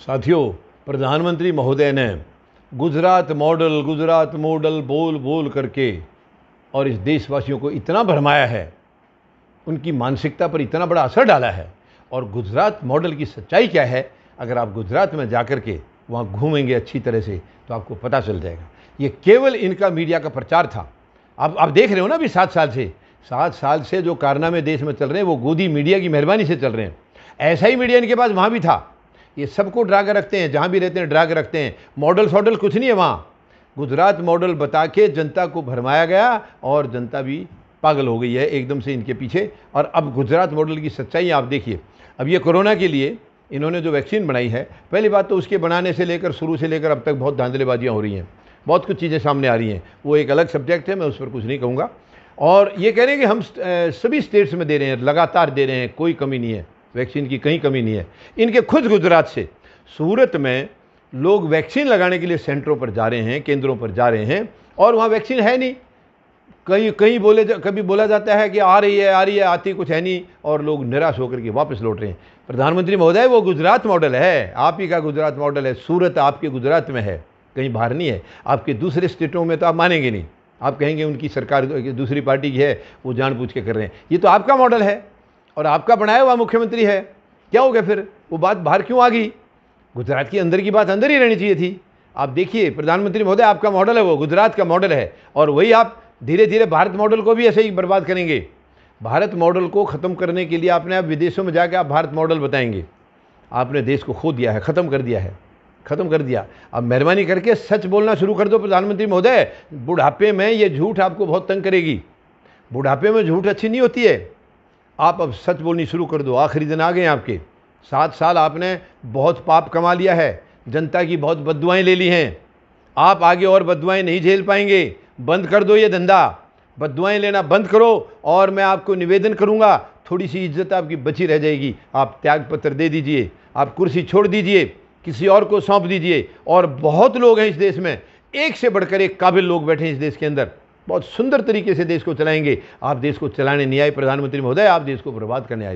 साथियों, प्रधानमंत्री महोदय ने गुजरात मॉडल बोल बोल करके और इस देशवासियों को इतना भरमाया है, उनकी मानसिकता पर इतना बड़ा असर डाला है। और गुजरात मॉडल की सच्चाई क्या है, अगर आप गुजरात में जाकर के वहाँ घूमेंगे अच्छी तरह से तो आपको पता चल जाएगा। ये केवल इनका मीडिया का प्रचार था। आप देख रहे हो ना, अभी 7 साल से जो कारनामे देश में चल रहे हैं वो गोदी मीडिया की मेहरबानी से चल रहे हैं। ऐसा ही मीडिया इनके पास वहाँ भी था। ये सबको ड्रा कर रखते हैं, जहाँ भी रहते हैं ड्रा कर रखते हैं। मॉडल कुछ नहीं है वहाँ। गुजरात मॉडल बता के जनता को भरमाया गया और जनता भी पागल हो गई है एकदम से इनके पीछे। और अब गुजरात मॉडल की सच्चाई आप देखिए। अब ये कोरोना के लिए इन्होंने जो वैक्सीन बनाई है, पहली बात तो उसके बनाने से लेकर शुरू से लेकर अब तक बहुत धांधलेबाजियाँ हो रही हैं, बहुत कुछ चीज़ें सामने आ रही हैं। वो एक अलग सब्जेक्ट है, मैं उस पर कुछ नहीं कहूँगा। और ये कह रहे हैं कि हम सभी स्टेट्स में दे रहे हैं, लगातार दे रहे हैं, कोई कमी नहीं है, वैक्सीन की कहीं कमी नहीं है। इनके खुद गुजरात से सूरत में लोग वैक्सीन लगाने के लिए सेंटरों पर जा रहे हैं, केंद्रों पर जा रहे हैं, और वहाँ वैक्सीन है नहीं। कभी बोला जाता है कि आ रही है, आती कुछ है नहीं, और लोग निराश होकर के वापस लौट रहे हैं। प्रधानमंत्री महोदय, वो गुजरात मॉडल है, आप ही का गुजरात मॉडल है। सूरत आपके गुजरात में है, कहीं बाहर नहीं है। आपके दूसरे स्टेटों में तो आप मानेंगे नहीं, आप कहेंगे उनकी सरकार दूसरी पार्टी की है, वो जानबूझ के कर रहे हैं। ये तो आपका मॉडल है और आपका बनाया हुआ मुख्यमंत्री है। क्या हो गया फिर? वो बात बाहर क्यों आ गई? गुजरात की अंदर की बात अंदर ही रहनी चाहिए थी। आप देखिए प्रधानमंत्री महोदय, आपका मॉडल है वो गुजरात का मॉडल है, और वही आप धीरे धीरे भारत मॉडल को भी ऐसे ही बर्बाद करेंगे। भारत मॉडल को ख़त्म करने के लिए आपने अब विदेशों में जाकर आप भारत मॉडल बताएंगे। आपने देश को खो दिया है, ख़त्म कर दिया। अब मेहरबानी करके सच बोलना शुरू कर दो प्रधानमंत्री महोदय। बुढ़ापे में ये झूठ आपको बहुत तंग करेगी। बुढ़ापे में झूठ अच्छी नहीं होती है। आप अब सच बोलनी शुरू कर दो। आखिरी दिन आ गए आपके। 7 साल आपने बहुत पाप कमा लिया है, जनता की बहुत बद्दुआएं ले ली हैं। आप आगे और बद्दुआएं नहीं झेल पाएंगे। बंद कर दो ये धंधा, बद्दुआएं लेना बंद करो। और मैं आपको निवेदन करूंगा, थोड़ी सी इज्जत आपकी बची रह जाएगी। आप त्याग पत्र दे दीजिए, आप कुर्सी छोड़ दीजिए, किसी और को सौंप दीजिए। और बहुत लोग हैं इस देश में, एक से बढ़कर एक काबिल लोग बैठे हैं इस देश के अंदर, बहुत सुंदर तरीके से देश को चलाएंगे। आप देश को चलाने नहीं आए प्रधानमंत्री महोदय, आप देश को बर्बाद करने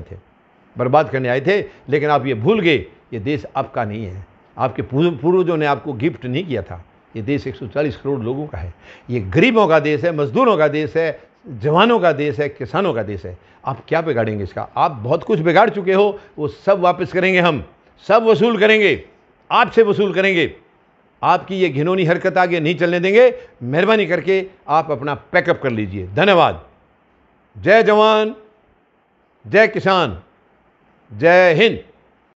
आए थे। लेकिन आप ये भूल गए, ये देश आपका नहीं है। आपके पूर्वजों ने आपको गिफ्ट नहीं किया था। ये देश 140 करोड़ लोगों का है। ये गरीबों का देश है, मजदूरों का देश है, जवानों का देश है, किसानों का देश है। आप क्या बिगाड़ेंगे इसका? आप बहुत कुछ बिगाड़ चुके हो, वो सब वापस करेंगे हम, सब वसूल करेंगे, आपसे वसूल करेंगे। आपकी ये घिनौनी हरकत आगे नहीं चलने देंगे। मेहरबानी करके आप अपना पैकअप कर लीजिए। धन्यवाद। जय जवान, जय किसान, जय हिंद।